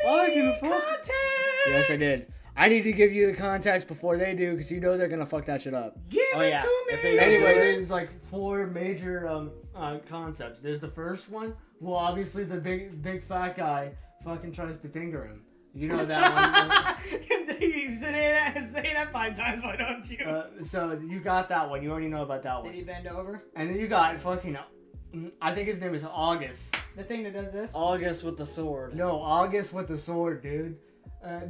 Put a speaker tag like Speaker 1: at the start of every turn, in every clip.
Speaker 1: I can fuck.
Speaker 2: Context!
Speaker 1: Yes, I did. I need to give you the context before they do, because you know they're gonna fuck that shit up.
Speaker 2: Give it
Speaker 3: yeah.
Speaker 2: to
Speaker 3: If
Speaker 2: me!
Speaker 3: they
Speaker 1: Anyway, there's like 4 major concepts. There's the first one. Well, obviously the big fat guy fucking tries to finger him. You know that one.
Speaker 2: You say that 5 times, why don't you?
Speaker 1: So you got that one. You already know about that one.
Speaker 2: Did he bend over?
Speaker 1: And then you got fucking. I think his name is August.
Speaker 2: The thing that does this?
Speaker 3: August with the sword.
Speaker 1: No, August with the sword, dude.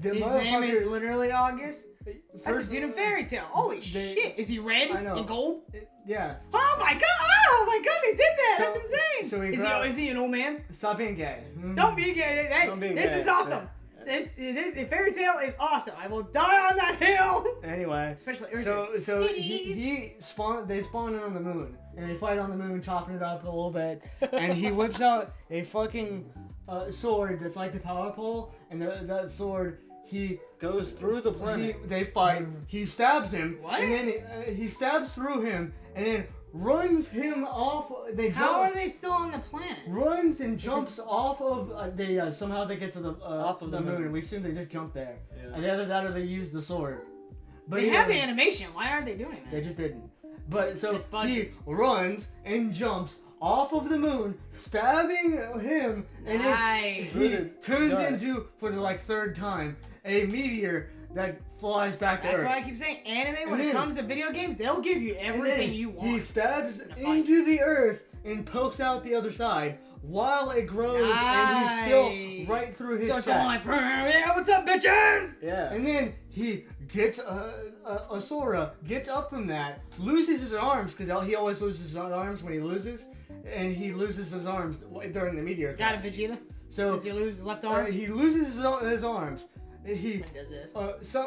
Speaker 2: His name is literally August? That's
Speaker 1: First,
Speaker 2: a dude in Fairy Tale. Holy shit. Is he red
Speaker 1: I know.
Speaker 2: and gold?
Speaker 1: Yeah.
Speaker 2: Oh my god, they did that.
Speaker 1: So-
Speaker 2: That's insane.
Speaker 1: so
Speaker 2: Is he an old man?
Speaker 1: Stop being gay.
Speaker 2: Don't be gay. Hey,
Speaker 3: Don't be
Speaker 2: this
Speaker 3: gay.
Speaker 2: is awesome. This Fairy Tale is awesome. I will die on that hill.
Speaker 1: Anyway.
Speaker 2: Especially
Speaker 1: So
Speaker 2: Ursus.
Speaker 1: they spawn in on the moon, and they fight on the moon, chopping it up a little bit, and he whips out a fucking sword that's like the power pole, and that sword, he
Speaker 3: Goes through the planet.
Speaker 1: they fight, he stabs him,
Speaker 2: What?
Speaker 1: and then he stabs through him, and then runs him off.
Speaker 2: How are they still on the planet?
Speaker 1: Runs and jumps off of somehow they get to the
Speaker 3: Off of
Speaker 1: the
Speaker 3: the
Speaker 1: moon,
Speaker 3: moon.
Speaker 1: and we assume they just jump there.
Speaker 3: Yeah.
Speaker 1: And either that or they use the sword. But
Speaker 2: They
Speaker 1: either
Speaker 2: have the
Speaker 1: way,
Speaker 2: animation. Why aren't they doing that?
Speaker 1: they just didn't. But so
Speaker 2: Just
Speaker 1: he
Speaker 2: budgets.
Speaker 1: runs and jumps off of the moon, stabbing him, and then
Speaker 2: Nice.
Speaker 1: he
Speaker 3: Good.
Speaker 1: turns
Speaker 3: Got it.
Speaker 1: into, for the like 3rd time, a meteor that flies back to
Speaker 2: That's
Speaker 1: Earth.
Speaker 2: why I keep saying anime, when
Speaker 1: And
Speaker 2: it
Speaker 1: then-
Speaker 2: comes to video games, they'll give you
Speaker 1: And
Speaker 2: everything
Speaker 1: then
Speaker 2: you want.
Speaker 1: he stabs
Speaker 2: in a fight.
Speaker 1: into the Earth and pokes out the other side while it grows, and he's still
Speaker 2: Nice.
Speaker 1: right through his
Speaker 2: So it's
Speaker 1: chest.
Speaker 2: all like, yeah, what's up, bitches?
Speaker 3: Yeah.
Speaker 1: And then he gets Asura gets up from that, loses his arms because he always loses his arms when he loses, and he loses his arms during the meteor.
Speaker 2: Got it,
Speaker 1: crash.
Speaker 2: Vegeta?
Speaker 1: So
Speaker 2: Does he lose his left arm?
Speaker 1: he loses his arms. He
Speaker 2: He does this.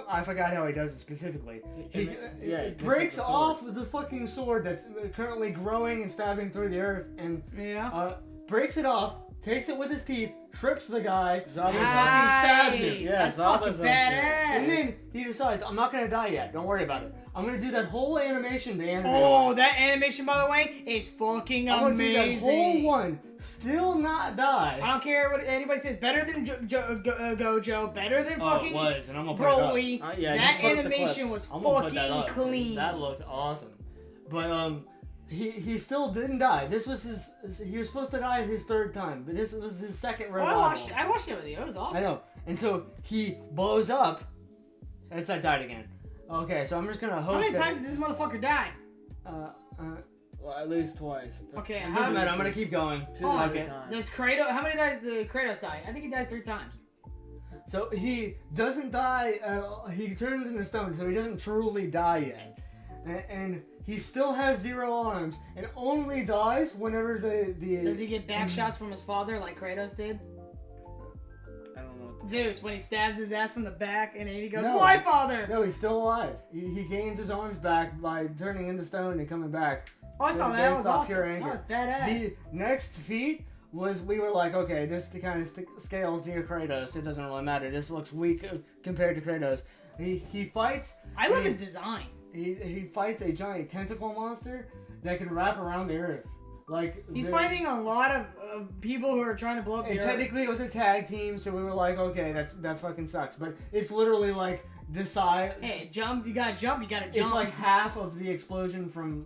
Speaker 1: I forgot how he does it specifically. He
Speaker 3: Yeah, he
Speaker 1: breaks
Speaker 3: picks up the
Speaker 1: off the fucking sword that's currently growing and stabbing through the earth, and
Speaker 2: Yeah.
Speaker 1: breaks it off, takes it with his teeth, trips the guy,
Speaker 3: Zombie
Speaker 1: and
Speaker 3: Nice.
Speaker 1: fucking stabs him.
Speaker 3: Yeah,
Speaker 2: That's
Speaker 3: Zaba's
Speaker 2: fucking
Speaker 3: up there.
Speaker 2: badass.
Speaker 1: And then he decides, I'm not gonna die yet. Don't worry about it. I'm gonna do that whole animation they animated.
Speaker 2: Oh, that animation, by the way, is fucking
Speaker 1: I'm gonna do that
Speaker 2: amazing.
Speaker 1: whole one, still not die.
Speaker 2: I don't care what anybody says. Better than Gojo. Better than fucking
Speaker 1: was, and I'm gonna put it up.
Speaker 2: Broly.
Speaker 3: Yeah,
Speaker 2: that
Speaker 3: just put up the
Speaker 2: animation
Speaker 3: clips.
Speaker 2: was
Speaker 1: I'm gonna put that
Speaker 2: fucking
Speaker 1: up.
Speaker 2: clean.
Speaker 1: That looked awesome. But he still didn't die. This was he was supposed to die his 3rd time, but this was his 2nd
Speaker 2: Oh,
Speaker 1: revival.
Speaker 2: I watched it with you. It was awesome.
Speaker 1: I know. And so he blows up. And I died again. Okay, so I'm just gonna hope
Speaker 2: How many
Speaker 1: that,
Speaker 2: times does this motherfucker die?
Speaker 3: Well, at least twice.
Speaker 2: Okay,
Speaker 1: it doesn't matter. I'm gonna keep going.
Speaker 3: 2
Speaker 2: Oh,
Speaker 3: at
Speaker 1: okay.
Speaker 3: a time.
Speaker 2: Does Kratos? How many times did Kratos die? I think he dies 3 times.
Speaker 1: So he doesn't die. He turns into stone, so he doesn't truly die yet, and he still has 0 arms, and only dies whenever the.
Speaker 2: Does he get back shots from his father like Kratos did?
Speaker 3: I don't know. What
Speaker 2: Zeus, when he stabs his ass from the back, and then he goes,
Speaker 1: No.
Speaker 2: "Why, father?"
Speaker 1: No, he's still alive. He gains his arms back by turning into stone and coming back.
Speaker 2: Oh, I saw that.
Speaker 1: They
Speaker 2: That was
Speaker 1: stop
Speaker 2: awesome.
Speaker 1: pure
Speaker 2: That
Speaker 1: anger.
Speaker 2: was badass.
Speaker 1: The next feat was we were like, okay, this kind of scales near Kratos. It doesn't really matter. This looks weak compared to Kratos. He fights.
Speaker 2: I love his design.
Speaker 1: He fights a giant tentacle monster that can wrap around the earth. Like
Speaker 2: He's fighting a lot of people who are trying to blow up the
Speaker 1: And
Speaker 2: earth.
Speaker 1: technically, it was a tag team, so we were like, okay, that fucking sucks. But it's literally like the size.
Speaker 2: Hey, jump! You gotta jump! You gotta jump!
Speaker 1: It's like half of the explosion from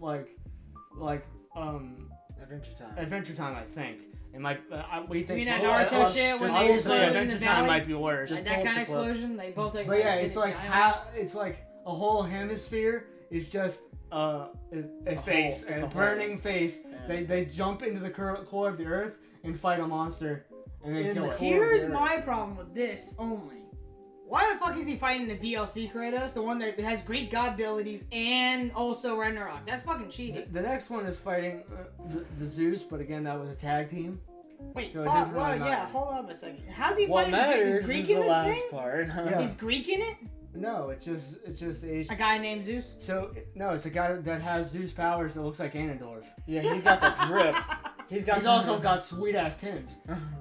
Speaker 3: Adventure Time.
Speaker 1: I think. It might. We think.
Speaker 2: You mean that
Speaker 1: well,
Speaker 2: Naruto shit when they
Speaker 1: obviously,
Speaker 2: exploded in the
Speaker 1: Adventure Time
Speaker 2: valley?
Speaker 1: might be worse.
Speaker 2: Like
Speaker 3: pull
Speaker 2: that
Speaker 3: up
Speaker 2: kind
Speaker 3: the
Speaker 2: of
Speaker 3: clip.
Speaker 2: explosion. They both like.
Speaker 1: But yeah,
Speaker 2: like,
Speaker 1: it's
Speaker 2: a
Speaker 1: like
Speaker 2: giant-
Speaker 1: it's like a whole hemisphere is just a face,
Speaker 3: hole. It's
Speaker 1: a
Speaker 3: a
Speaker 1: burning
Speaker 3: hole.
Speaker 1: face.
Speaker 3: Yeah.
Speaker 1: They jump into the core of the earth and fight a monster and then
Speaker 3: In
Speaker 1: kill
Speaker 3: the
Speaker 1: it.
Speaker 3: core.
Speaker 2: Here's
Speaker 3: Yeah.
Speaker 2: my problem with this only. Why the fuck is he fighting the DLC Kratos, the one that has great god abilities and also Ragnarok? That's fucking cheating.
Speaker 1: The next one is fighting the Zeus, but again, that was a tag team.
Speaker 2: Wait,
Speaker 1: so it
Speaker 2: fuck,
Speaker 1: doesn't really
Speaker 2: well, yeah,
Speaker 1: matter.
Speaker 2: hold up a second. How's he
Speaker 3: What
Speaker 2: fighting?
Speaker 3: matters
Speaker 2: Is Greek
Speaker 3: is
Speaker 2: in
Speaker 3: the
Speaker 2: this
Speaker 3: last
Speaker 2: thing?
Speaker 3: part.
Speaker 1: Yeah.
Speaker 2: Is Greek in it?
Speaker 1: No, it's just Asian.
Speaker 2: A guy named Zeus?
Speaker 1: So no, it's a guy that has Zeus powers that looks like Ganondorf.
Speaker 3: Yeah, he's got the drip. He's
Speaker 1: He's also got sweet ass Tims.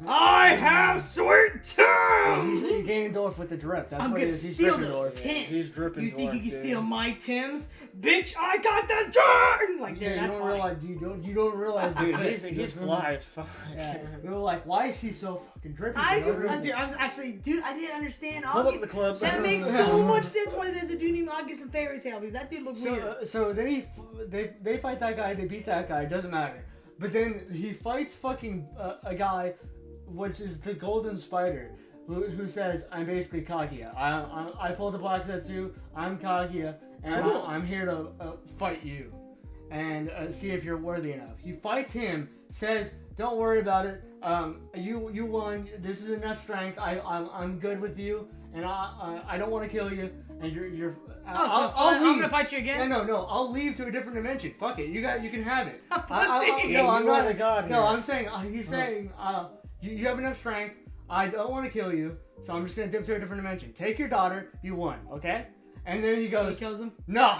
Speaker 2: I have sweet
Speaker 1: He
Speaker 2: tongue!
Speaker 1: Ganondorf with the drip. That's
Speaker 2: I'm
Speaker 1: what
Speaker 2: gonna
Speaker 1: it is. He's
Speaker 2: steal
Speaker 1: dripping
Speaker 2: those
Speaker 1: dwarf.
Speaker 2: Tims.
Speaker 3: He's dripping
Speaker 2: You think you
Speaker 3: dwarf,
Speaker 2: can
Speaker 3: dude.
Speaker 2: steal my Tims? Bitch, I got the turn! Like, dude,
Speaker 1: Yeah, you
Speaker 2: that's
Speaker 1: don't
Speaker 2: funny.
Speaker 1: realize, you don't realize,
Speaker 3: Dude, he's fly as fuck.
Speaker 1: Yeah, we were like, why is he so fucking drippy?
Speaker 2: I
Speaker 1: for no
Speaker 2: just,
Speaker 1: reason?
Speaker 2: dude, I'm actually, dude, I didn't understand all
Speaker 3: Pull up
Speaker 2: these.
Speaker 3: the clip.
Speaker 2: That makes so much sense why there's a dude named August in Fairy Tail, because that dude looks weird.
Speaker 1: So then they fight that guy, they beat that guy, it doesn't matter. But then he fights fucking a guy, which is the Golden Spider, who says, I'm basically Kaguya. I pulled the Black Zetsu, I'm Kaguya, and
Speaker 2: Cool.
Speaker 1: I'm here to fight you and see if you're worthy enough. He fights him, says, don't worry about it. You won. This is enough strength. I'm good with you, and I don't want to kill you. And you're.
Speaker 2: I'm gonna fight you again.
Speaker 1: No. I'll leave to a different dimension. Fuck it. You can have it.
Speaker 2: Pussy.
Speaker 1: No, I'm
Speaker 3: You are
Speaker 1: not
Speaker 3: the god here.
Speaker 1: No, I'm saying he's saying you have enough strength. I don't want to kill you, so I'm just gonna dip to a different dimension. Take your daughter. You won. Okay. And then he
Speaker 2: He
Speaker 1: goes,
Speaker 2: kills him.
Speaker 1: no,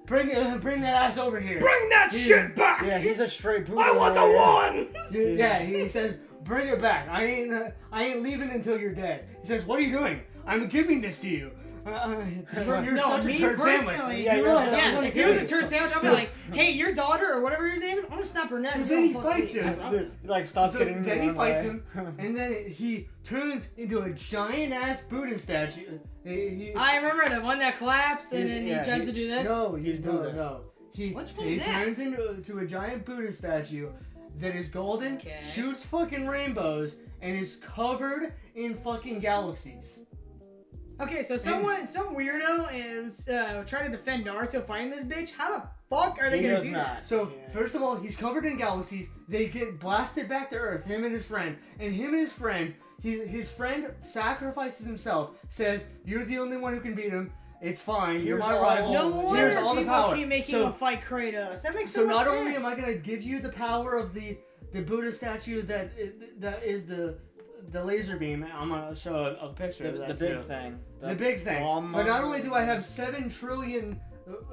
Speaker 1: bring that ass over here.
Speaker 2: Bring that shit back!
Speaker 3: Yeah, he's a straight Buddha.
Speaker 2: I want the
Speaker 3: warrior.
Speaker 2: ones!
Speaker 1: Yeah, he says, bring it back. I ain't leaving until you're dead. He says, what are you doing? I'm giving this to you. You're
Speaker 2: No,
Speaker 1: such a
Speaker 2: me
Speaker 1: turd sandwich.
Speaker 2: personally,
Speaker 1: You realize I'm
Speaker 2: yeah,
Speaker 1: gonna
Speaker 2: if he
Speaker 1: kill
Speaker 2: was a
Speaker 1: you.
Speaker 2: turd sandwich, I'd be like, hey, your daughter or whatever your name is, I'm gonna snap her neck.
Speaker 1: So
Speaker 2: and
Speaker 1: then he
Speaker 2: go fuck
Speaker 1: fights
Speaker 2: me.
Speaker 1: him.
Speaker 2: That's what I'm
Speaker 3: Dude,
Speaker 2: doing.
Speaker 3: like, stop
Speaker 1: So
Speaker 3: getting in the
Speaker 1: then he
Speaker 3: wrong
Speaker 1: fights
Speaker 3: way.
Speaker 1: him, and then he turns into a giant ass Buddha statue.
Speaker 2: I remember the one that collapsed and then he
Speaker 3: Yeah,
Speaker 2: tries to do this.
Speaker 1: No,
Speaker 3: He's Buddha.
Speaker 1: No.
Speaker 2: Which one
Speaker 1: he
Speaker 2: is that?
Speaker 1: turns into a giant Buddha statue that is golden,
Speaker 2: Okay.
Speaker 1: shoots fucking rainbows, and is covered in fucking galaxies.
Speaker 2: Okay, so some weirdo is trying to defend Naruto fighting this bitch. How the fuck are they
Speaker 3: He
Speaker 2: gonna
Speaker 3: does
Speaker 2: do
Speaker 3: not.
Speaker 2: that?
Speaker 1: So, first of all, he's covered in galaxies. They get blasted back to Earth, him and his friend. And him and his friend, his friend sacrifices himself, says, you're the only one who can beat him. It's fine. You're
Speaker 3: Here's
Speaker 1: my
Speaker 3: all-
Speaker 1: rival.
Speaker 2: No wonder
Speaker 1: Here's all the
Speaker 2: people
Speaker 1: power.
Speaker 2: keep making
Speaker 1: So-
Speaker 2: him fight Kratos. That makes
Speaker 1: So
Speaker 2: so much
Speaker 1: not
Speaker 2: sense.
Speaker 1: only am I gonna give you the power of the Buddha statue that is the laser beam. I'm gonna show a picture of that
Speaker 3: The big
Speaker 1: too.
Speaker 3: thing.
Speaker 1: The big thing. But not only do I have 7 trillion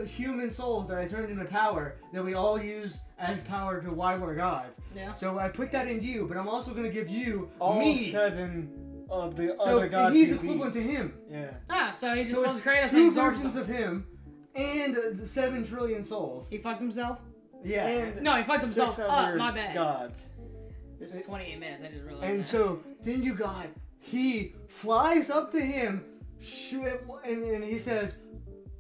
Speaker 1: human souls that I turned into power that we all use as power to why we're gods.
Speaker 2: Yeah.
Speaker 1: So I put that in you, but I'm also gonna give you
Speaker 3: All
Speaker 1: me.
Speaker 3: 7 of the
Speaker 1: So
Speaker 3: other gods.
Speaker 1: he's
Speaker 3: he beat.
Speaker 1: equivalent to him.
Speaker 3: Yeah.
Speaker 2: Ah, so he just
Speaker 1: So
Speaker 2: wants
Speaker 1: it's
Speaker 2: Kratos and
Speaker 1: 2
Speaker 2: absorbs
Speaker 1: versions
Speaker 2: him.
Speaker 1: of him and the 7 trillion souls.
Speaker 2: He fucked himself?
Speaker 1: Yeah.
Speaker 3: And
Speaker 2: No, he fucked himself
Speaker 3: 6
Speaker 2: up,
Speaker 3: other
Speaker 2: my bad.
Speaker 3: gods.
Speaker 2: This is 28 minutes, I didn't realize
Speaker 1: And
Speaker 2: that.
Speaker 1: so then you got he flies up to him, and he says,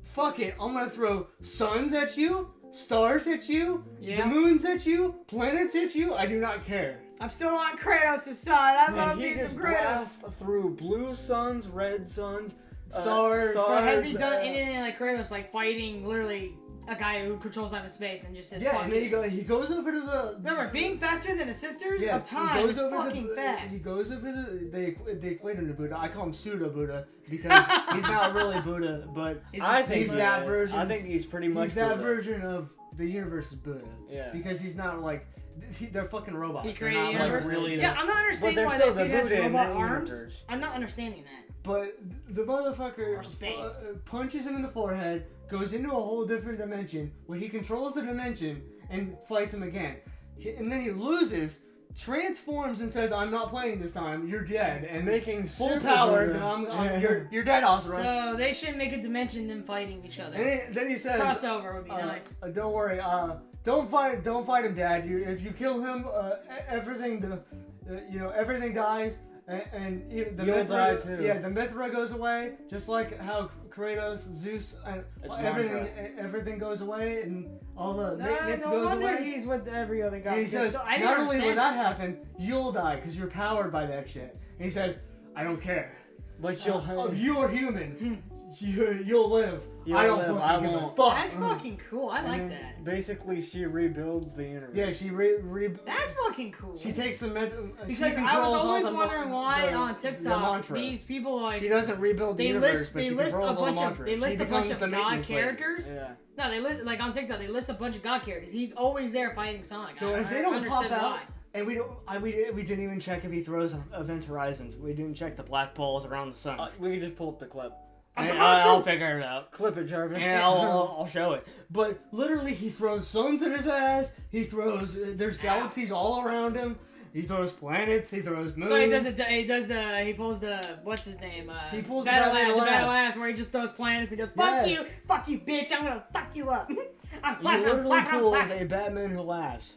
Speaker 1: "Fuck it, I'm gonna throw suns at you, stars at you,
Speaker 2: Yeah.
Speaker 1: the moons at you, planets at you. I do not care."
Speaker 2: I'm still on Kratos' side. I love
Speaker 3: And he
Speaker 2: me
Speaker 3: just
Speaker 2: some Kratos.
Speaker 3: blasts through blue suns, red suns,
Speaker 1: Stars.
Speaker 2: So has he done
Speaker 3: uh,
Speaker 2: anything like Kratos, like fighting literally a guy who controls time and space and just says,
Speaker 1: Yeah,
Speaker 2: fuck
Speaker 1: and then
Speaker 2: it.
Speaker 1: he goes over to the.
Speaker 2: Remember, being faster than the sisters
Speaker 1: Yeah,
Speaker 2: of time is fucking
Speaker 1: He
Speaker 2: fast.
Speaker 1: goes over the. They equate him to Buddha. I call him pseudo Buddha because he's not really Buddha, but
Speaker 3: I think
Speaker 1: he's
Speaker 3: he
Speaker 1: that
Speaker 3: is.
Speaker 1: version.
Speaker 3: I think he's pretty much
Speaker 1: He's that
Speaker 3: Buddha.
Speaker 1: version of the universe's Buddha.
Speaker 3: Yeah.
Speaker 1: Because he's not like. They're fucking robots.
Speaker 2: He
Speaker 1: They're
Speaker 2: created
Speaker 1: not
Speaker 2: a
Speaker 1: like
Speaker 2: universe.
Speaker 1: really.
Speaker 2: Yeah, I'm not understanding
Speaker 3: they're
Speaker 2: why
Speaker 3: still
Speaker 2: that dude
Speaker 3: the
Speaker 2: has
Speaker 3: Buddha in
Speaker 2: robot
Speaker 3: that
Speaker 2: arms.
Speaker 3: universe.
Speaker 2: I'm not understanding that.
Speaker 1: But the motherfucker
Speaker 2: Or space.
Speaker 1: punches him in the forehead, goes into a whole different dimension where he controls the dimension and fights him again. And then he loses, transforms and says, "I'm not playing this time. You're dead." And
Speaker 3: Making
Speaker 1: full
Speaker 3: super
Speaker 1: power.
Speaker 3: Buddha.
Speaker 1: You're dead, Asura.
Speaker 2: So they should make a dimension them fighting each other.
Speaker 1: And then he says,
Speaker 2: Crossover would be nice.
Speaker 1: Don't worry. Don't fight him, Dad. If you kill him, everything everything dies. And the
Speaker 3: You'll
Speaker 1: Mithra,
Speaker 3: die too.
Speaker 1: Yeah, the Mithra goes away, just like how Kratos, Zeus, and
Speaker 3: It's
Speaker 1: everything goes away, and all the
Speaker 2: No
Speaker 1: maintenance goes
Speaker 2: wonder
Speaker 1: away.
Speaker 2: he's with every other guy.
Speaker 1: And he
Speaker 2: because
Speaker 1: says,
Speaker 2: so, I didn't
Speaker 1: not only will
Speaker 2: understand.
Speaker 1: that happen, you'll die because you're powered by that shit. And he says, I don't care.
Speaker 3: But you'll
Speaker 1: You're human. You'll live.
Speaker 3: You'll
Speaker 1: I don't
Speaker 3: live,
Speaker 1: fucking
Speaker 3: I
Speaker 1: give a
Speaker 3: won't.
Speaker 1: fuck.
Speaker 2: That's fucking cool. I like
Speaker 3: And
Speaker 2: that.
Speaker 3: Basically, she rebuilds the universe.
Speaker 1: Yeah, she
Speaker 2: That's fucking cool.
Speaker 1: she takes the
Speaker 2: Because I was always wondering why on TikTok these people like
Speaker 1: she doesn't rebuild the
Speaker 2: they
Speaker 1: universe,
Speaker 2: list
Speaker 1: but
Speaker 2: they
Speaker 1: she
Speaker 2: list a
Speaker 1: controls all the
Speaker 2: bunch of
Speaker 1: mantras.
Speaker 2: they list
Speaker 1: She
Speaker 2: a bunch
Speaker 1: becomes
Speaker 2: of
Speaker 1: the
Speaker 2: god
Speaker 1: maintenance lady.
Speaker 2: characters.
Speaker 3: Yeah.
Speaker 2: No, they list like on TikTok they list a bunch of god characters. He's always there fighting Sonic.
Speaker 1: So
Speaker 2: I
Speaker 1: if they don't pop
Speaker 2: understood
Speaker 1: out,
Speaker 2: why.
Speaker 1: and we didn't even check if he throws event horizons. We didn't check the black poles around the sun.
Speaker 3: We can just pull up the clip.
Speaker 1: And
Speaker 2: That's
Speaker 1: I'll
Speaker 2: awesome.
Speaker 1: figure it out.
Speaker 3: Clip it, Jarvis.
Speaker 1: And I'll show it. But literally, he throws suns in his ass. He throws. There's galaxies all around him. He throws planets. He throws moons.
Speaker 2: So he pulls the what's his name?
Speaker 1: He pulls the
Speaker 2: battle
Speaker 1: Battle
Speaker 2: ass where he just throws planets and goes, fuck you, bitch, I'm gonna fuck you up. I'm
Speaker 1: He
Speaker 2: flat,
Speaker 1: literally pulls
Speaker 2: flat.
Speaker 1: a Batman who laughs.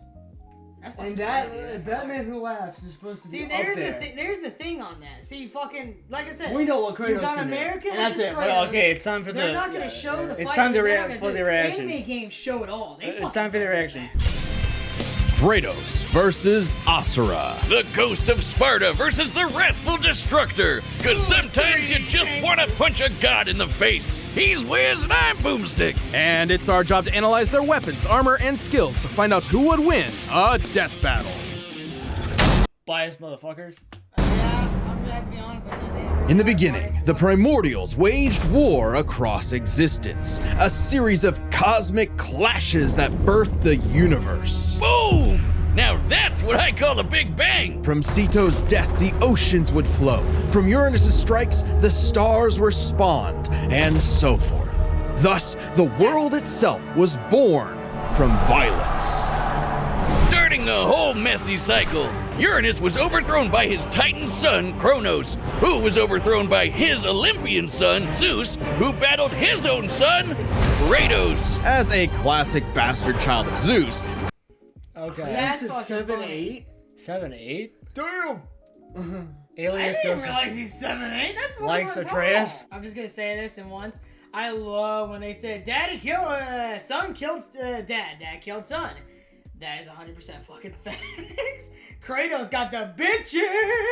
Speaker 2: That's
Speaker 1: And
Speaker 2: that
Speaker 1: Batman who laughs is supposed to be up there.
Speaker 2: there's the thing on that. See, fucking, like I said,
Speaker 1: We know what Kratos
Speaker 2: you got
Speaker 1: can do.
Speaker 2: American
Speaker 1: And that's
Speaker 2: versus
Speaker 1: it.
Speaker 2: Kratos.
Speaker 1: Well, okay, it's time for
Speaker 2: They're
Speaker 1: the.
Speaker 2: not gonna show the fight.
Speaker 1: It's time to
Speaker 2: They're not gonna
Speaker 1: for
Speaker 2: do
Speaker 1: the
Speaker 2: it.
Speaker 1: reaction.
Speaker 2: Anime games show it all.
Speaker 1: It's time for the reaction.
Speaker 4: Kratos versus Asura.
Speaker 5: The Ghost of Sparta versus the Wrathful Destructor. Cause sometimes you just want to punch a god in the face. He's Wiz and I'm Boomstick.
Speaker 4: And it's our job to analyze their weapons, armor, and skills to find out who would win a death battle.
Speaker 1: Biased motherfuckers.
Speaker 2: Yeah, I'm gonna have to be honest.
Speaker 4: In the beginning, the Primordials waged war across existence, a series of cosmic clashes that birthed the universe.
Speaker 5: Boom! Now that's what I call a big bang.
Speaker 4: From Ceto's death, the oceans would flow. From Uranus's strikes, the stars were spawned, and so forth. Thus, the world itself was born from violence.
Speaker 5: Starting the whole messy cycle, Uranus was overthrown by his Titan son, Kronos, who was overthrown by his Olympian son, Zeus, who battled his own son, Kratos.
Speaker 4: As a classic bastard child of Zeus,
Speaker 1: Okay.
Speaker 2: That's
Speaker 3: This is
Speaker 2: fucking
Speaker 3: 7-8.
Speaker 1: 7-8.
Speaker 3: Damn.
Speaker 2: I
Speaker 1: Alias
Speaker 2: didn't
Speaker 1: goes.
Speaker 2: realize he's 7'8". That's fucking
Speaker 1: Likes
Speaker 2: tall.
Speaker 1: Atreus.
Speaker 2: I'm just gonna say this in once. I love when they said, son killed dad killed son. That is 100% fucking facts. Kratos got the bitches.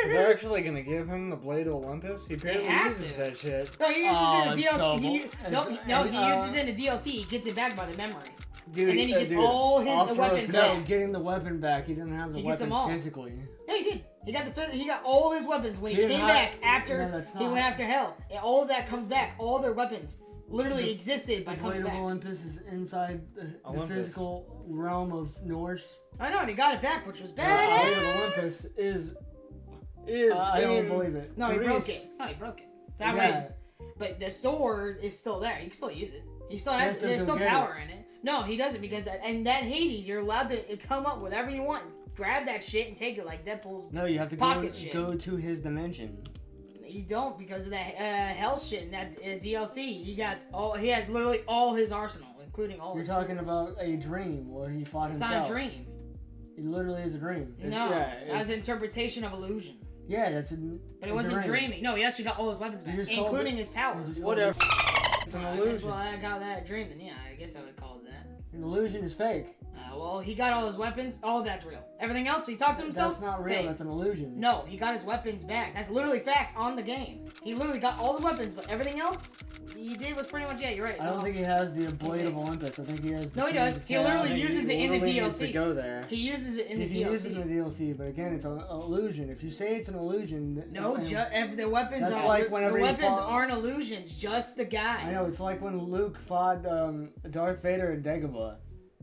Speaker 3: They're actually gonna give him the Blade of Olympus. He apparently
Speaker 2: have
Speaker 3: uses
Speaker 2: to.
Speaker 3: that shit.
Speaker 2: No, he uses it in the
Speaker 1: it's
Speaker 2: DLC.
Speaker 1: so
Speaker 2: He uses it in the DLC. He gets it back by the memory.
Speaker 1: Dude,
Speaker 2: And then he gets all his
Speaker 3: Asura's
Speaker 2: weapons
Speaker 3: no,
Speaker 2: back.
Speaker 1: getting the weapon back. He didn't have the
Speaker 2: He gets them all.
Speaker 1: weapon physically.
Speaker 2: Yeah, he did. He got all his weapons when he
Speaker 1: He
Speaker 2: came
Speaker 1: didn't
Speaker 2: back
Speaker 1: have-
Speaker 2: after
Speaker 1: No, that's
Speaker 2: he
Speaker 1: not-
Speaker 2: went after Hell. And all of that comes back. All their weapons literally existed by
Speaker 1: The
Speaker 2: coming
Speaker 1: Blade of
Speaker 2: back.
Speaker 1: Olympus is inside the
Speaker 3: Olympus.
Speaker 1: physical realm of Norse.
Speaker 2: I know, and he got it back, which was
Speaker 1: The Blade of
Speaker 2: bad.
Speaker 1: Olympus is. I
Speaker 3: in
Speaker 1: don't believe it.
Speaker 2: No, he broke
Speaker 3: Greece.
Speaker 2: it. No, he broke it. That
Speaker 1: Yeah.
Speaker 2: way, but the sword is still there. You can still use it. He still
Speaker 1: He
Speaker 2: has.
Speaker 1: has to
Speaker 2: There's
Speaker 1: go
Speaker 2: still
Speaker 1: get
Speaker 2: power in it. No, he doesn't because in that Hades, you're allowed to come up with whatever you want. Grab that shit and take it like Deadpool's.
Speaker 1: No, you have to
Speaker 2: Pocket shit.
Speaker 1: go to his dimension.
Speaker 2: You don't because of that Hell shit in that DLC. He has literally all his arsenal, including all.
Speaker 1: You're
Speaker 2: his
Speaker 1: talking
Speaker 2: tools.
Speaker 1: about a dream where he fought
Speaker 2: It's
Speaker 1: himself.
Speaker 2: not a dream.
Speaker 1: It literally is a dream.
Speaker 2: No,
Speaker 3: yeah,
Speaker 2: that's an
Speaker 3: it's-
Speaker 2: interpretation of illusion.
Speaker 1: Yeah, that's a.
Speaker 2: But it wasn't dreaming. No, he actually got all his weapons back,
Speaker 1: You just called
Speaker 2: including
Speaker 1: it-
Speaker 2: his powers.
Speaker 1: just
Speaker 3: Whatever. It's an
Speaker 2: I guess,
Speaker 3: illusion.
Speaker 2: well, I got that dreaming. Yeah, I guess I would call it that.
Speaker 1: An illusion is fake.
Speaker 2: Well, he got all his weapons. All that's real. Everything else, he talked to himself.
Speaker 1: That's not real.
Speaker 2: fake.
Speaker 1: That's an illusion.
Speaker 2: No, he got his weapons back. That's literally facts on the game. He literally got all the weapons, but everything else he did was pretty much, yeah, you're right.
Speaker 1: I don't think he has the Blade of
Speaker 2: Fakes.
Speaker 1: Olympus. I think he has. The
Speaker 2: No, he
Speaker 1: Chains
Speaker 2: does.
Speaker 1: of
Speaker 2: He
Speaker 1: Chaos.
Speaker 2: literally uses it in the
Speaker 3: Literally needs to
Speaker 2: DLC.
Speaker 3: go there.
Speaker 2: He uses it in
Speaker 1: He
Speaker 2: the
Speaker 1: can use it in
Speaker 2: DLC.
Speaker 1: the DLC, but again, it's an illusion. If you say it's an illusion,
Speaker 2: No,
Speaker 1: and-
Speaker 2: the weapons
Speaker 1: That's
Speaker 2: are
Speaker 1: like
Speaker 2: the
Speaker 1: whenever you
Speaker 2: weapons
Speaker 1: fought-
Speaker 2: aren't illusions, just the guys.
Speaker 1: I know it's like when Luke fought Darth Vader in Dagobah.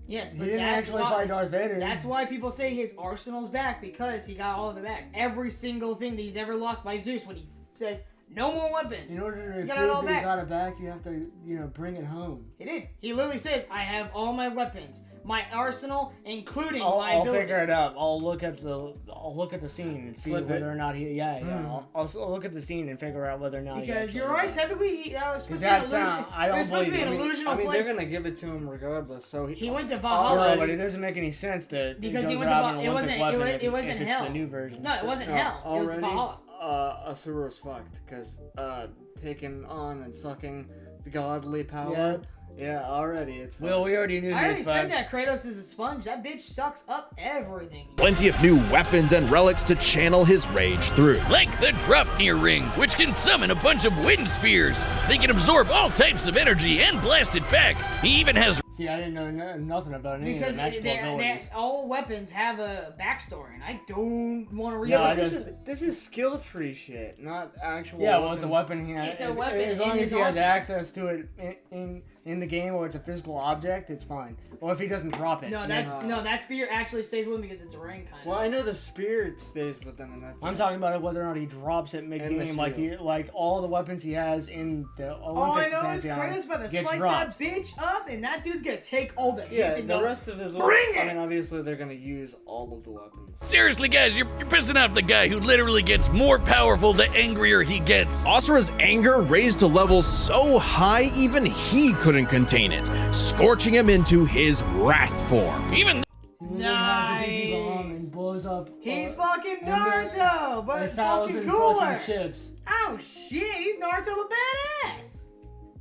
Speaker 2: Yes,
Speaker 1: He
Speaker 2: but
Speaker 1: didn't
Speaker 2: that's
Speaker 1: actually
Speaker 2: why,
Speaker 1: fight Darth Vader.
Speaker 2: That's why people say his arsenal's back, because he got all of it back. Every single thing that he's ever lost by Zeus when he says no more weapons.
Speaker 1: In order to
Speaker 2: He
Speaker 1: prove
Speaker 2: got it all
Speaker 1: that he
Speaker 2: back.
Speaker 1: got it back, you have to, bring it home.
Speaker 2: He did. He literally says, I have all my weapons, my arsenal, including
Speaker 1: I'll
Speaker 2: my abilities.
Speaker 1: figure it out. I'll look at the scene and see
Speaker 3: Flip
Speaker 1: whether
Speaker 3: it.
Speaker 1: or not he. Yeah. I'll look at the scene and figure out whether or not. he
Speaker 2: Because
Speaker 1: actually
Speaker 2: you're
Speaker 1: did
Speaker 2: right,
Speaker 1: it.
Speaker 2: technically that was supposed to be
Speaker 1: That's
Speaker 2: an illusion.
Speaker 1: not- I
Speaker 2: It
Speaker 1: don't
Speaker 2: was supposed to be
Speaker 1: believe
Speaker 2: an
Speaker 1: it.
Speaker 2: illusional
Speaker 3: I mean,
Speaker 2: place.
Speaker 3: they're gonna give it to him regardless. So
Speaker 2: He went to
Speaker 1: No,
Speaker 2: Valhalla.
Speaker 1: but it doesn't make any sense to
Speaker 2: Because
Speaker 1: go
Speaker 2: he went to
Speaker 1: grab
Speaker 2: Val-
Speaker 1: an
Speaker 2: it
Speaker 1: Olympic
Speaker 2: wasn't-
Speaker 1: weapon
Speaker 2: it wasn't
Speaker 1: if it's
Speaker 2: hell.
Speaker 1: the new version.
Speaker 2: No, it wasn't hell. It was
Speaker 3: already,
Speaker 2: Valhalla.
Speaker 3: Asura's fucked because taking on and sucking the godly power.
Speaker 1: Yep.
Speaker 3: Yeah, already it's.
Speaker 1: Well, we already knew
Speaker 2: I already
Speaker 1: this.
Speaker 2: said that Kratos is a sponge. That bitch sucks up everything.
Speaker 4: plenty of new weapons and relics to channel his rage through.
Speaker 5: Like the Dropnir Ring, which can summon a bunch of wind spears. They can absorb all types of energy and blast it back. He even has
Speaker 1: See, I didn't know nothing about any
Speaker 2: Because
Speaker 1: of the magical abilities.
Speaker 2: all weapons have a backstory, and I don't want to read
Speaker 1: No,
Speaker 2: about
Speaker 1: I
Speaker 2: this.
Speaker 1: just-
Speaker 3: This is skill tree shit, not actual.
Speaker 1: Yeah, well, it's a
Speaker 3: weapons.
Speaker 1: weapon. He has,
Speaker 2: It's a weapon
Speaker 1: As long
Speaker 2: in
Speaker 1: as
Speaker 2: his
Speaker 1: he has
Speaker 2: arsenal.
Speaker 1: access to it in the game, or it's a physical object, it's fine. Or if he doesn't drop it.
Speaker 2: No, that spear actually stays with me because it's a ring kind of.
Speaker 3: Well, I know the spirit stays with them, and that's.
Speaker 1: I'm
Speaker 3: it.
Speaker 1: talking about whether or not he drops it mid-game, like all the weapons he has in the Olympic
Speaker 2: All I know is
Speaker 1: Pantheon
Speaker 2: Kratos about to
Speaker 1: gets
Speaker 2: slice
Speaker 1: dropped.
Speaker 2: that bitch up, and that dude's gonna take all the hits
Speaker 3: Yeah,
Speaker 2: and
Speaker 3: the
Speaker 2: go,
Speaker 3: rest of his
Speaker 2: bring
Speaker 3: I
Speaker 2: it!
Speaker 3: mean, obviously they're gonna use all of the weapons.
Speaker 5: Seriously, guys, you're pissing off the guy who literally gets more powerful the angrier he gets.
Speaker 4: Asura's anger raised to levels so high even he couldn't contain it, scorching him into his wrath form.
Speaker 5: Even
Speaker 1: He literally has a big bomb and blows up.
Speaker 2: He's
Speaker 1: uh,
Speaker 2: fucking
Speaker 1: and
Speaker 2: Naruto, but
Speaker 1: 1,000
Speaker 2: fucking cooler.
Speaker 1: fucking ships.
Speaker 2: Oh shit, he's Naruto but badass.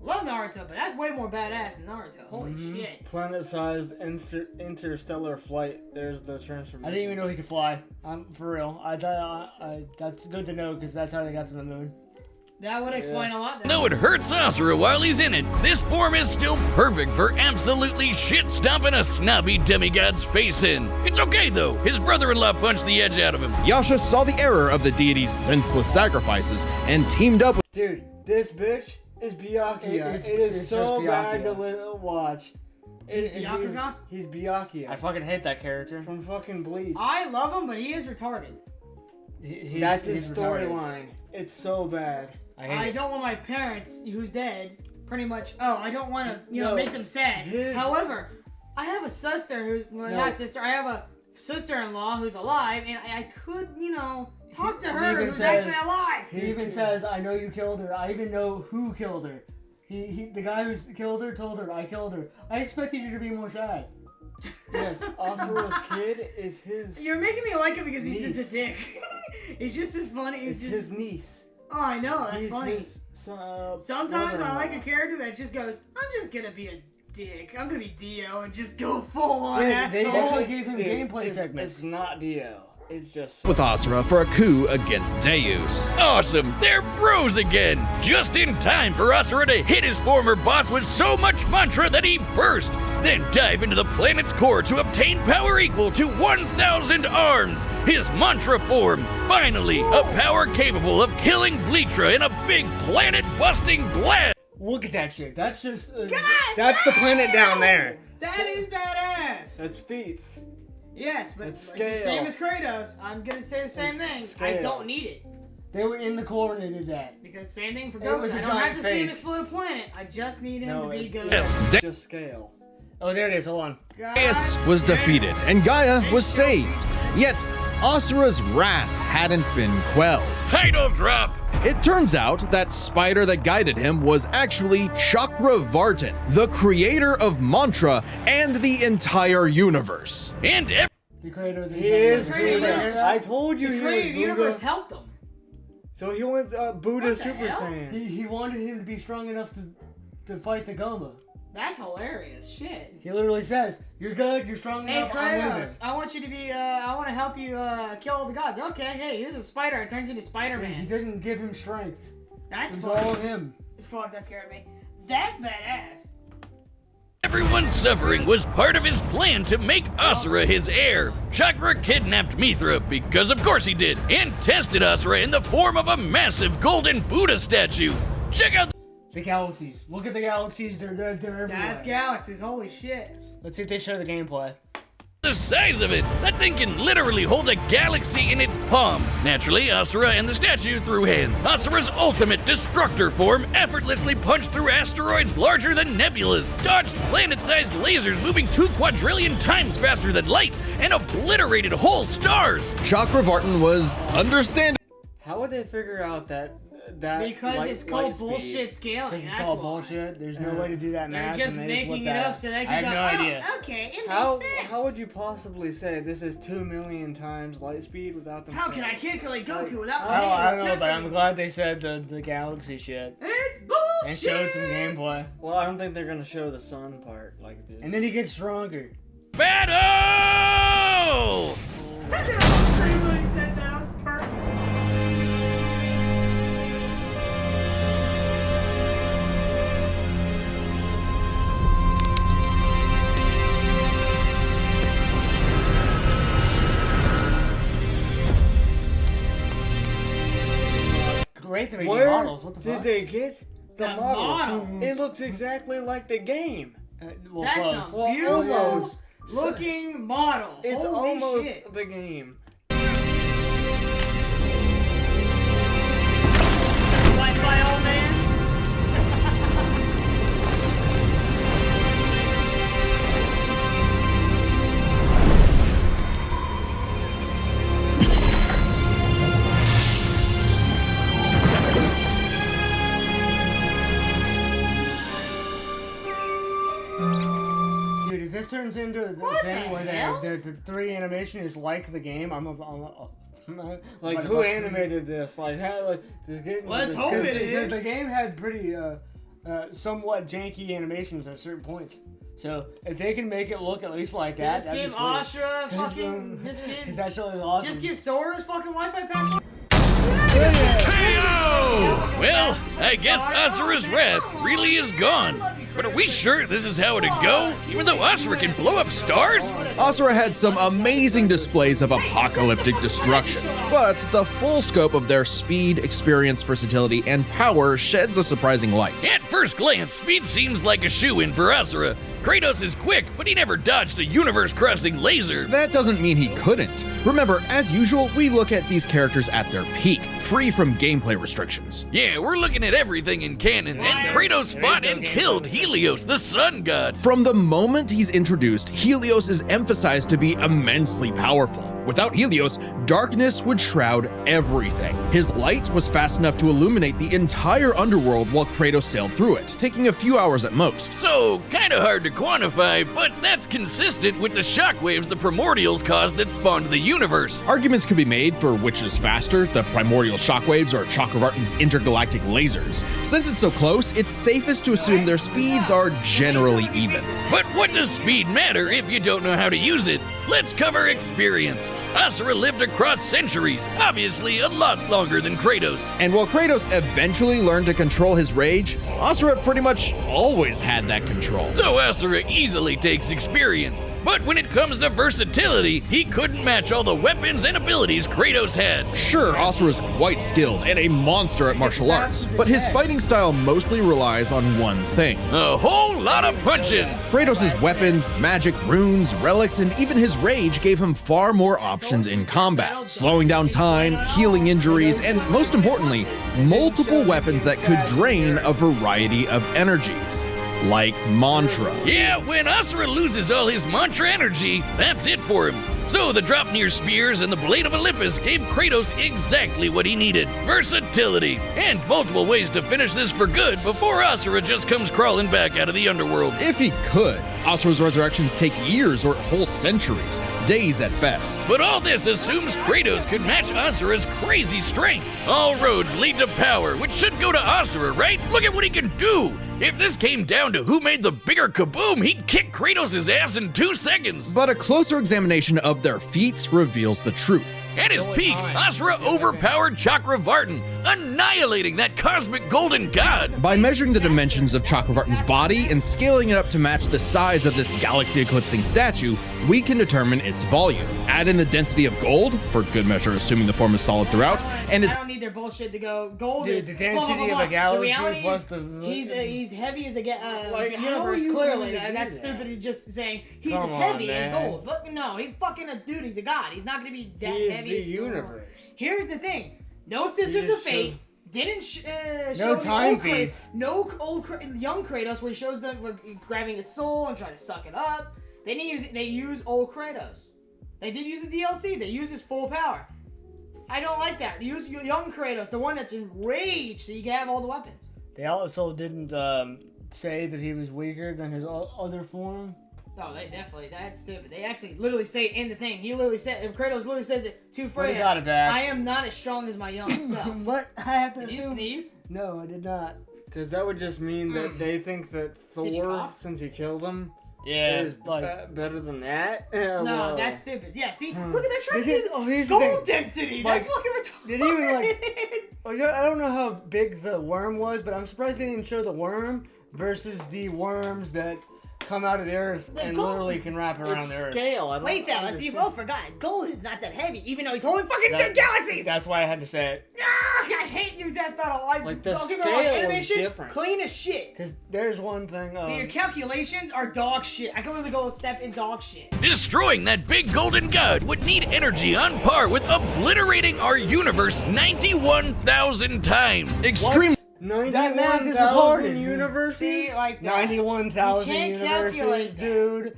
Speaker 2: Love Naruto, but that's way more badass than Naruto. Holy shit.
Speaker 3: Planet-sized interstellar flight. There's the transformation.
Speaker 1: I didn't even know he could fly. For real. That's good to know because that's how they got to the moon.
Speaker 2: That would explain a lot.
Speaker 5: though it hurts Asura while he's in it, this form is still perfect for absolutely shit-stomping a snobby demigod's face in. It's okay though, his brother-in-law punched the edge out of him.
Speaker 4: Yasha saw the error of the deity's senseless sacrifices and teamed up with
Speaker 3: Dude, this bitch is Byakuya.
Speaker 1: It's
Speaker 3: It is
Speaker 1: just
Speaker 3: so bad to
Speaker 1: Byakuya.
Speaker 3: watch.
Speaker 2: Byakuya?
Speaker 3: He's Byakuya.
Speaker 1: I fucking hate that character.
Speaker 3: From fucking Bleach.
Speaker 2: I love him, but he is retarded.
Speaker 3: That's his
Speaker 1: he's retarded.
Speaker 3: storyline. It's so bad.
Speaker 1: I hate
Speaker 2: I
Speaker 1: it.
Speaker 2: don't want my parents, who's dead, pretty much. Oh, I don't want to,
Speaker 3: No,
Speaker 2: make them sad.
Speaker 3: his-
Speaker 2: However, I have a sister who's not sister. I have a sister-in-law who's alive, and I could, talk to her
Speaker 1: even
Speaker 2: who's
Speaker 1: says-
Speaker 2: actually alive.
Speaker 1: He even says, "I know you killed her. I even know who killed her." The guy who's killed her told her, "I killed her." I expected you to be more sad.
Speaker 3: Yes, Asura's kid is his.
Speaker 2: You're making me like him because he's just
Speaker 3: Niece.
Speaker 2: a dick. He's just as funny.
Speaker 3: It's
Speaker 2: He's just.
Speaker 3: his niece.
Speaker 2: Oh, I know. That's
Speaker 3: He's
Speaker 2: funny.
Speaker 3: his,
Speaker 2: Sometimes I like a
Speaker 3: brother-in-law.
Speaker 2: character that just goes, "I'm just gonna be a dick. I'm gonna be Dio and just go full on
Speaker 1: Yeah, they
Speaker 2: asshole."
Speaker 1: actually gave him
Speaker 3: Dude,
Speaker 1: gameplay
Speaker 3: it's,
Speaker 1: segments.
Speaker 3: It's not Dio. It's just.
Speaker 4: Asura for a coup against Deus.
Speaker 5: Awesome, they're bros again! Just in time for Asura to hit his former boss with so much mantra that he burst, then dive into the planet's core to obtain power equal to 1,000 arms! His mantra form! Finally, a power capable of killing Vlitra in a big planet-busting blast!
Speaker 1: Look at that shit. That's just.
Speaker 3: That's the planet down there.
Speaker 2: That is badass.
Speaker 3: That's feats.
Speaker 2: Yes, but
Speaker 3: It's
Speaker 2: it's the
Speaker 3: scale.
Speaker 2: same as Kratos. I'm gonna say the same
Speaker 3: It's
Speaker 2: thing. I
Speaker 3: scale.
Speaker 2: don't need it.
Speaker 1: They were in the core and they did that.
Speaker 2: Because same thing for
Speaker 1: It
Speaker 2: Goku.
Speaker 1: was a
Speaker 2: I don't have
Speaker 1: giant
Speaker 2: to see him
Speaker 1: face.
Speaker 2: explode a planet. I just need him
Speaker 3: No,
Speaker 2: to be
Speaker 3: it-
Speaker 2: good.
Speaker 5: Yes,
Speaker 3: Just scale.
Speaker 1: Oh, there it is. Hold on.
Speaker 4: Deus was defeated and Gaia was saved. Yet, Asura's wrath hadn't been quelled.
Speaker 5: title drop!
Speaker 4: It turns out that spider that guided him was actually Chakra Vartan, the creator of Mantra and the entire universe.
Speaker 5: And
Speaker 1: The creator of the
Speaker 3: He is
Speaker 2: The creator-
Speaker 3: Buddha. I told you
Speaker 2: The
Speaker 3: he was
Speaker 2: creative
Speaker 3: Buddha.
Speaker 2: universe helped him.
Speaker 3: So he went Buddha
Speaker 2: What the
Speaker 3: Super
Speaker 2: hell?
Speaker 3: Saiyan.
Speaker 1: He wanted him to be strong enough to fight the Goma.
Speaker 2: That's hilarious. Shit.
Speaker 1: He literally says, "You're good. You're strong
Speaker 2: Hey
Speaker 1: enough. I'm leaving."
Speaker 2: Kratos, I want you to be. I want to help you kill all the gods. Okay, hey, this is a spider. It turns into
Speaker 1: He
Speaker 2: Spider-Man.
Speaker 1: didn't give him strength.
Speaker 2: That's
Speaker 1: It was all
Speaker 2: fun.
Speaker 1: him.
Speaker 2: Fuck, that scared me. That's badass.
Speaker 5: everyone's suffering was part of his plan to make Asura his heir. Chakra kidnapped Mithra, because of course he did, and tested Asura in the form of a massive golden Buddha statue. Check out
Speaker 1: The galaxies. Look at the galaxies. They're everywhere.
Speaker 2: That's galaxies. Holy shit.
Speaker 1: Let's see if they show the gameplay.
Speaker 5: the size of it. That thing can literally hold a galaxy in its palm. Naturally, Asura and the statue threw hands. Asura's ultimate destructor form effortlessly punched through asteroids larger than nebulas, dodged planet-sized lasers moving 2 quadrillion times faster than light, and obliterated whole stars.
Speaker 4: Chakra Vartan was understandable.
Speaker 3: How would they figure out that
Speaker 2: Because
Speaker 3: light-
Speaker 2: it's called
Speaker 3: light speed-
Speaker 2: bullshit scaling.
Speaker 1: This is
Speaker 2: That's
Speaker 1: called
Speaker 2: why.
Speaker 1: bullshit. There's no way to do that
Speaker 2: They're
Speaker 1: math.
Speaker 2: just
Speaker 1: and they
Speaker 2: making
Speaker 1: looked
Speaker 2: it
Speaker 1: at
Speaker 2: up so they
Speaker 1: I
Speaker 2: can
Speaker 1: have
Speaker 2: go,
Speaker 1: no idea.
Speaker 2: oh, okay, it
Speaker 3: How
Speaker 2: makes sense.
Speaker 3: how would you possibly say this is 2 million times light speed without them?
Speaker 2: How can I
Speaker 3: saying-
Speaker 2: calculate Goku without
Speaker 1: Oh, I don't know, but I'm
Speaker 2: calculating?
Speaker 1: glad they said the galaxy shit
Speaker 2: It's bullshit!
Speaker 1: and showed some gameplay.
Speaker 3: Well, I don't think they're gonna show the sun part like it did.
Speaker 1: And then he gets stronger.
Speaker 5: Battle!
Speaker 2: I did a whole screen when he said that. That was perfect.
Speaker 1: Great 3D
Speaker 3: Where
Speaker 1: models. What the
Speaker 3: did
Speaker 1: fuck?
Speaker 3: they get the
Speaker 2: That
Speaker 3: models?
Speaker 2: model.
Speaker 3: It looks exactly like the game.
Speaker 1: Well,
Speaker 2: That's
Speaker 1: close.
Speaker 2: a
Speaker 3: Well,
Speaker 2: beautiful
Speaker 3: almost.
Speaker 2: looking model.
Speaker 3: It's
Speaker 2: Holy
Speaker 3: almost
Speaker 2: shit.
Speaker 3: the game.
Speaker 2: Wi-Fi old man.
Speaker 1: this turns into the
Speaker 2: What
Speaker 1: thing
Speaker 2: the
Speaker 1: where
Speaker 2: hell?
Speaker 1: the 3D animation is like the game.
Speaker 3: Like, who animated this? Like, how? Like,
Speaker 2: Let's hope it
Speaker 1: because
Speaker 2: is.
Speaker 1: the game had pretty somewhat janky animations at certain points. So if they can make it look at least like that,
Speaker 2: Just give Asura fucking. Just
Speaker 1: because
Speaker 2: give.
Speaker 1: that show is awesome.
Speaker 2: Just give Sora's fucking Wi-Fi password.
Speaker 5: KO! Well, I guess Asura's wrath really is gone. But are we sure this is how it'd go? Even though Asura can blow up stars?
Speaker 4: Asura had some amazing displays of apocalyptic destruction, but the full scope of their speed, experience, versatility, and power sheds a surprising light.
Speaker 5: At first glance, speed seems like a shoo-in for Asura. Kratos is quick, but he never dodged a universe-crossing laser.
Speaker 4: That doesn't mean he couldn't. Remember, as usual, we look at these characters at their peak, free from gameplay restrictions.
Speaker 5: Yeah, we're looking at everything in canon, and Kratos fought and killed Helios, the sun god.
Speaker 4: From the moment he's introduced, Helios is emphasized to be immensely powerful. Without Helios, darkness would shroud everything. His light was fast enough to illuminate the entire underworld while Kratos sailed through it, taking a few hours at most.
Speaker 5: So, kinda hard to quantify, but that's consistent with the shockwaves the primordials caused that spawned the universe.
Speaker 4: Arguments could be made for which is faster, the primordial shockwaves or Chakravartin's intergalactic lasers. Since it's so close, it's safest to assume their speeds are generally even.
Speaker 5: But what does speed matter if you don't know how to use it? Let's cover experience. Asura lived across centuries, obviously a lot longer than Kratos.
Speaker 4: And while Kratos eventually learned to control his rage, Asura pretty much always had that control.
Speaker 5: So Asura easily takes experience. But when it comes to versatility, he couldn't match all the weapons and abilities Kratos had.
Speaker 4: Sure, Asura's quite skilled and a monster at martial arts, but his fighting style mostly relies on one thing.
Speaker 5: A whole lot of punching.
Speaker 4: Kratos' weapons, magic, runes, relics, and even his rage gave him far more options in combat, slowing down time, healing injuries, and most importantly, multiple weapons that could drain a variety of energies, like mantra.
Speaker 5: Yeah, when Asura loses all his mantra energy, that's it for him. So the Dropnir spears and the Blade of Olympus gave Kratos exactly what he needed: versatility, and multiple ways to finish this for good before Asura just comes crawling back out of the underworld.
Speaker 4: If he could. Asura's resurrections take years or whole centuries, days at best.
Speaker 5: But all this assumes Kratos could match Asura's crazy strength. All roads lead to power, which should go to Asura, right? Look at what he can do! If this came down to who made the bigger kaboom, he'd kick Kratos' ass in 2 seconds.
Speaker 4: But a closer examination of their feats reveals the truth.
Speaker 5: At his peak, Asura overpowered Chakravartin, annihilating that cosmic golden god.
Speaker 4: By measuring the dimensions of Chakravartin's body and scaling it up to match the size of this galaxy-eclipsing statue, we can determine its volume. Add in the density of gold, for good measure assuming the form is solid throughout, and it's
Speaker 2: I don't need their bullshit to go. Gold
Speaker 1: Dude,
Speaker 2: is
Speaker 1: the density of a
Speaker 2: The
Speaker 1: galaxy
Speaker 2: reality
Speaker 1: plus
Speaker 2: is,
Speaker 1: the-
Speaker 2: he's heavy as a
Speaker 3: Like, how are
Speaker 2: universe.
Speaker 3: you
Speaker 2: Clearly,
Speaker 3: going to do
Speaker 2: that's
Speaker 3: that?
Speaker 2: stupid. Just saying he's
Speaker 1: Come
Speaker 2: as
Speaker 1: on,
Speaker 2: heavy as
Speaker 1: man.
Speaker 2: gold, but no, he's fucking a dude. He's a god. He's not gonna be that
Speaker 3: He is
Speaker 2: heavy
Speaker 3: the
Speaker 2: as gold.
Speaker 3: universe.
Speaker 2: Here's the thing: no Sisters of
Speaker 1: just
Speaker 2: Fate.
Speaker 1: showed-
Speaker 2: Didn't
Speaker 1: No
Speaker 2: show the
Speaker 1: time
Speaker 2: old
Speaker 1: feats.
Speaker 2: no old young Kratos where he shows them grabbing his soul and trying to suck it up. They didn't use it. They use old Kratos. They did use the DLC. They use his full power. I don't like that. Use young Kratos, the one that's enraged, so you can have all the weapons.
Speaker 1: They also didn't say that he was weaker than his other form.
Speaker 2: No, they definitely. That's stupid. They actually literally say it in the thing. He literally said, Kratos literally says it to Freya.
Speaker 1: got it back.
Speaker 2: I am not as strong as my young self.
Speaker 1: What? I have to
Speaker 2: Did you
Speaker 1: assume.
Speaker 2: sneeze?
Speaker 1: No, I did not.
Speaker 3: Because that would just mean that they think that
Speaker 2: Did you
Speaker 3: Thor,
Speaker 2: cough?
Speaker 3: since he killed him,
Speaker 1: Yeah,
Speaker 3: is better than that.
Speaker 2: No, that's stupid. Yeah, see, look at that trying to
Speaker 1: They did-
Speaker 2: do
Speaker 1: oh, here's the
Speaker 2: gold
Speaker 1: thing.
Speaker 2: density.
Speaker 1: Like,
Speaker 2: That's fucking retarded.
Speaker 1: did he even, like- Oh, yeah, I don't know how big the worm was, but I'm surprised they didn't show the worm versus the worms that come out of the earth and
Speaker 2: gold-
Speaker 1: literally can wrap around
Speaker 3: It's
Speaker 1: the earth.
Speaker 3: scale. I don't
Speaker 2: Wait, fellas,
Speaker 3: understand.
Speaker 2: you both forgot. Gold is not that heavy, even though he's holding fucking
Speaker 1: That-
Speaker 2: galaxies.
Speaker 1: That's why I had to say it.
Speaker 2: Ah, I hate you, Death Battle.
Speaker 3: Like, the
Speaker 2: don't get me wrong,
Speaker 3: scale is
Speaker 2: animation,
Speaker 3: different.
Speaker 2: clean as shit.
Speaker 1: Because there's one thing.
Speaker 2: But your calculations are dog shit. I can literally go a step in dog shit.
Speaker 5: Destroying that big golden god would need energy on par with obliterating our universe 91,000 times.
Speaker 4: extreme.
Speaker 1: That math is
Speaker 3: 91,000
Speaker 1: retarded.
Speaker 3: universes?
Speaker 2: See, like that.
Speaker 1: 91,000
Speaker 2: You can't calculate
Speaker 1: universes,
Speaker 2: that.
Speaker 1: dude.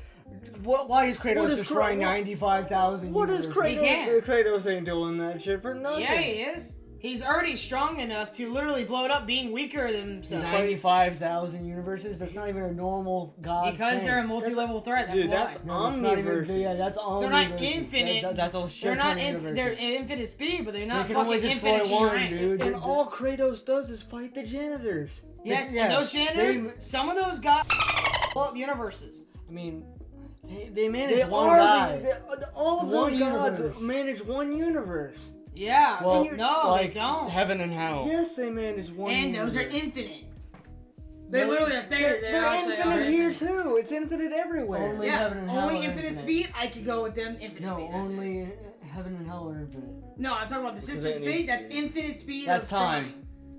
Speaker 1: Why is Kratos
Speaker 3: What is
Speaker 1: destroying
Speaker 3: Kra- what-
Speaker 1: 95,000
Speaker 3: What is
Speaker 1: universes?
Speaker 2: He can't.
Speaker 3: Kratos? Kratos ain't doing that shit for nothing.
Speaker 2: Yeah, he is. He's already strong enough to literally blow it up, being weaker than himself.
Speaker 1: 95,000 universes. That's not even a normal god.
Speaker 2: Because
Speaker 1: thing.
Speaker 2: they're a multi-level threat. That's
Speaker 3: Dude,
Speaker 2: why.
Speaker 3: that's
Speaker 1: No, it's not even-
Speaker 3: omniverses.
Speaker 1: Yeah, that's
Speaker 2: They're not
Speaker 1: omniverses.
Speaker 2: infinite.
Speaker 1: That's a shit ton of universes.
Speaker 2: They're infinite speed, but they're
Speaker 1: They
Speaker 2: not
Speaker 1: can only
Speaker 2: fucking
Speaker 1: destroy
Speaker 2: infinite
Speaker 1: one,
Speaker 2: strength.
Speaker 1: dude.
Speaker 3: And all Kratos does is fight the janitors.
Speaker 2: Yes,
Speaker 1: Yeah,
Speaker 2: and those janitors,
Speaker 1: they-
Speaker 2: some of those got up universes.
Speaker 1: I mean, they manage
Speaker 3: They
Speaker 1: one
Speaker 3: are
Speaker 1: guy.
Speaker 3: all of
Speaker 1: One
Speaker 3: those gods
Speaker 1: universe.
Speaker 3: manage one universe.
Speaker 2: Yeah,
Speaker 1: Well,
Speaker 2: no,
Speaker 1: like
Speaker 2: they don't.
Speaker 1: heaven and hell.
Speaker 3: Yes, they manage one.
Speaker 2: And
Speaker 3: universe.
Speaker 2: those are infinite. They
Speaker 3: No,
Speaker 2: literally are stated.
Speaker 3: They're infinite here too. It's infinite everywhere.
Speaker 1: Only
Speaker 2: Yeah,
Speaker 1: heaven and hell
Speaker 2: only
Speaker 1: are
Speaker 2: infinite speed. I could go with them. Infinite
Speaker 1: No,
Speaker 2: speed. That's it.
Speaker 1: only heaven and hell are infinite.
Speaker 2: No, I'm talking about the
Speaker 3: Because
Speaker 2: sisters'
Speaker 3: it needs
Speaker 2: speed. That's
Speaker 3: speed.
Speaker 2: infinite speed
Speaker 1: That's
Speaker 2: of
Speaker 1: time.
Speaker 2: time.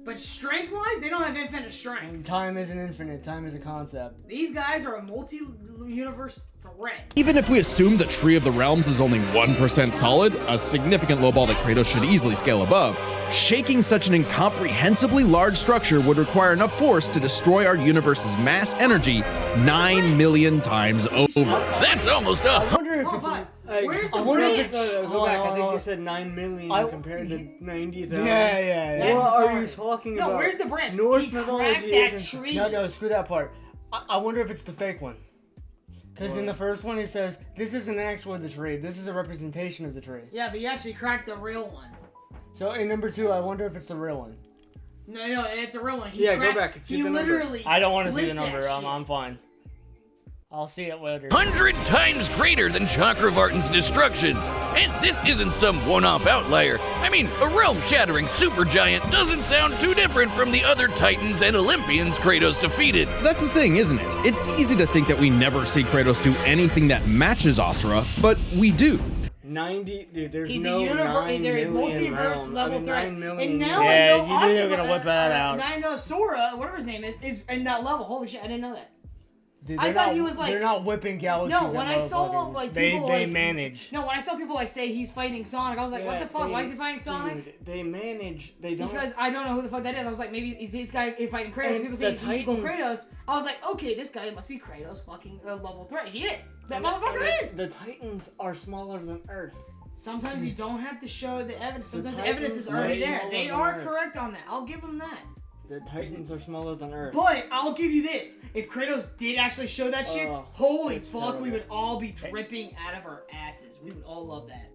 Speaker 2: But strength-wise, they don't have infinite strength.
Speaker 1: And time isn't infinite. Time is a concept.
Speaker 2: These guys are a multi-universe threat.
Speaker 4: Even if we assume the Tree of the Realms is only 1% solid, a significant low ball that Kratos should easily scale above, shaking such an incomprehensibly large structure would require enough force to destroy our universe's mass energy 9 million times over.
Speaker 5: That's almost
Speaker 1: I
Speaker 5: up.
Speaker 1: wonder if
Speaker 2: Oh,
Speaker 1: it's.
Speaker 2: pause.
Speaker 3: Like,
Speaker 2: Where's the
Speaker 1: I wonder if
Speaker 2: bridge?
Speaker 1: it's a-
Speaker 3: Go back. I think
Speaker 1: Oh,
Speaker 3: you said 9 million
Speaker 1: I-
Speaker 3: compared to 90,000.
Speaker 1: Yeah.
Speaker 2: That's
Speaker 3: What are
Speaker 2: retarded.
Speaker 3: you talking
Speaker 2: No,
Speaker 3: about?
Speaker 2: where's the branch?
Speaker 3: Norse
Speaker 2: He
Speaker 3: mythology
Speaker 2: cracked that
Speaker 3: isn't.
Speaker 2: tree.
Speaker 1: No, screw that part. I wonder if it's the fake one. Because in the first one it says, this isn't actually the tree. This is a representation of the tree.
Speaker 2: Yeah, but you actually cracked the real one.
Speaker 1: So in number 2, I wonder if it's the real one.
Speaker 2: No, it's a real one. He
Speaker 3: Yeah, go
Speaker 2: cracked-
Speaker 3: back and see
Speaker 2: He
Speaker 3: the number.
Speaker 2: literally
Speaker 1: I don't want to see
Speaker 2: split
Speaker 1: the number.
Speaker 2: that shit.
Speaker 1: I'm fine. I'll see it later.
Speaker 5: 100 times greater than Chakravartin's destruction. And this isn't some one-off outlier. I mean, a realm-shattering supergiant doesn't sound too different from the other Titans and Olympians Kratos defeated.
Speaker 4: That's the thing, isn't it? It's easy to think that we never see Kratos do anything that matches Asura, but we do.
Speaker 3: 90, dude, there's
Speaker 2: He's
Speaker 3: no
Speaker 2: a
Speaker 3: 9
Speaker 2: they're
Speaker 3: million
Speaker 2: multiverse
Speaker 3: realms.
Speaker 2: level
Speaker 3: I mean,
Speaker 2: threats.
Speaker 3: 9 million.
Speaker 2: And now
Speaker 1: Yeah,
Speaker 2: I know
Speaker 1: you knew they were
Speaker 2: Asura,
Speaker 1: gonna whip that out.
Speaker 2: And I know Sora, whatever his name is in that level. Holy shit, I didn't know that.
Speaker 1: Dude,
Speaker 2: I
Speaker 1: they're
Speaker 2: thought
Speaker 1: not-
Speaker 2: he was like-
Speaker 1: They're not whipping galaxies.
Speaker 2: No, when
Speaker 1: at
Speaker 2: I saw
Speaker 1: motherfuckers.
Speaker 2: like
Speaker 1: they
Speaker 2: people
Speaker 1: they
Speaker 2: like
Speaker 1: manage.
Speaker 2: No, when I saw people like say he's fighting Sonic, I was like, what the fuck? Why is he fighting Sonic?
Speaker 3: Dude, they manage. They don't.
Speaker 2: Because I don't know who the fuck that is. I was like, maybe is this guy fighting Kratos?
Speaker 3: And
Speaker 2: People say
Speaker 3: the
Speaker 2: he's equal
Speaker 3: Titans-
Speaker 2: Kratos. I was like, okay, this guy must be Kratos fucking level 3. He is. That
Speaker 3: and
Speaker 2: motherfucker is.
Speaker 3: The Titans are smaller than Earth.
Speaker 2: Sometimes you don't have to show the evidence.
Speaker 3: The
Speaker 2: Sometimes the evidence is already
Speaker 3: Titans are
Speaker 2: there.
Speaker 3: smaller
Speaker 2: They
Speaker 3: than
Speaker 2: are
Speaker 3: Earth.
Speaker 2: correct on that. I'll give them that.
Speaker 3: The Titans are smaller than Earth.
Speaker 2: But I'll give you this: if Kratos did actually show that shit,
Speaker 3: Oh,
Speaker 2: holy
Speaker 3: that's
Speaker 2: fuck, we
Speaker 3: terrible.
Speaker 2: would all be dripping out of our asses. We would all love that.